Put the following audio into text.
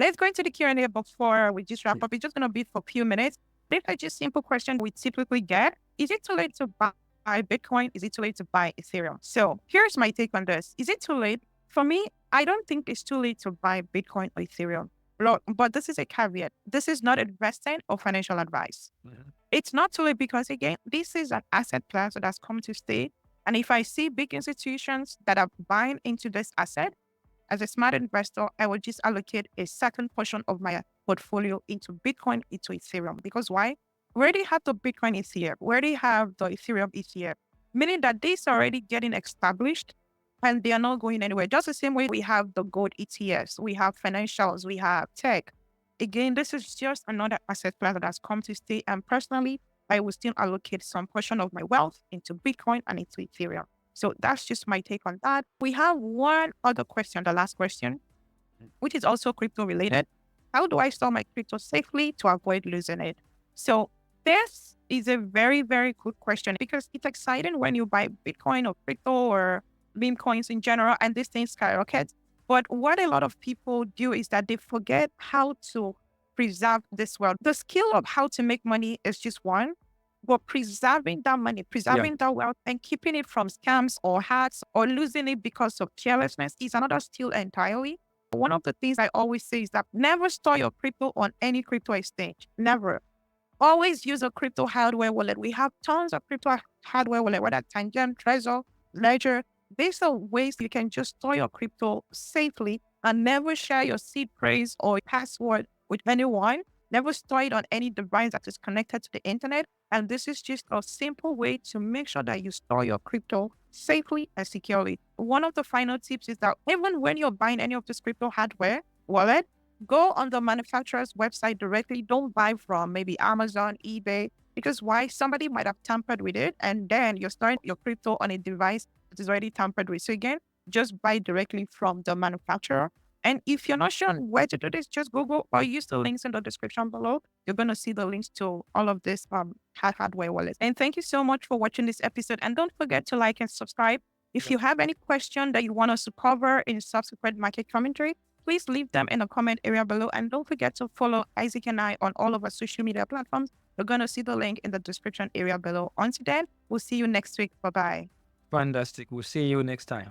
Let's go into the Q&A before we just wrap up. It's just going to be for a few minutes. These are just simple questions we typically get. Is it too late to buy Bitcoin? Is it too late to buy Ethereum? So here's my take on this. Is it too late? For me, I don't think it's too late to buy Bitcoin or Ethereum. But this is a caveat. This is not investing or financial advice. It's not too late because, again, this is an asset class that has come to stay. And if I see big institutions that are buying into this asset, as a smart investor, I will just allocate a certain portion of my portfolio into Bitcoin, into Ethereum. Because why? We already have the Bitcoin ETF. We already have the Ethereum ETF, meaning that these are already getting established and they are not going anywhere. Just the same way we have the gold ETFs, we have financials, we have tech. Again, this is just another asset class that has come to stay. And personally, I will still allocate some portion of my wealth into Bitcoin and into Ethereum. So that's just my take on that. We have one other question, the last question, which is also crypto related. How do I store my crypto safely to avoid losing it? So this is a very, very good question because it's exciting when you buy Bitcoin or crypto or meme coins in general and these things skyrocket. But what a lot of people do is that they forget how to preserve this wealth. The skill of how to make money is just one, but preserving that money, preserving that wealth and keeping it from scams or hacks or losing it because of carelessness is another skill entirely. One of the things I always say is that never store your crypto on any crypto exchange. Never. Always use a crypto hardware wallet. We have tons of crypto hardware wallet, whether TANGEM, Trezor, Ledger. These are ways you can just store your crypto safely and never share your seed phrase or password with anyone. Never store it on any device that is connected to the internet. And this is just a simple way to make sure that you store your crypto safely and securely. One of the final tips is that even when you're buying any of this crypto hardware wallet, go on the manufacturer's website directly. Don't buy from maybe Amazon, eBay, because why? Somebody might have tampered with it and then you're storing your crypto on a device that is already tampered with. So again, just buy directly from the manufacturer. And if you're not sure on where to do this, just Google or use the links in the description below. You're going to see the links to all of this hardware wallets. And thank you so much for watching this episode. And don't forget to like and subscribe. If you have any question that you want us to cover in subsequent market commentary, please leave them in the comment area below. And don't forget to follow Isaac and I on all of our social media platforms. You're going to see the link in the description area below. Until then, we'll see you next week. Bye-bye. Fantastic. We'll see you next time.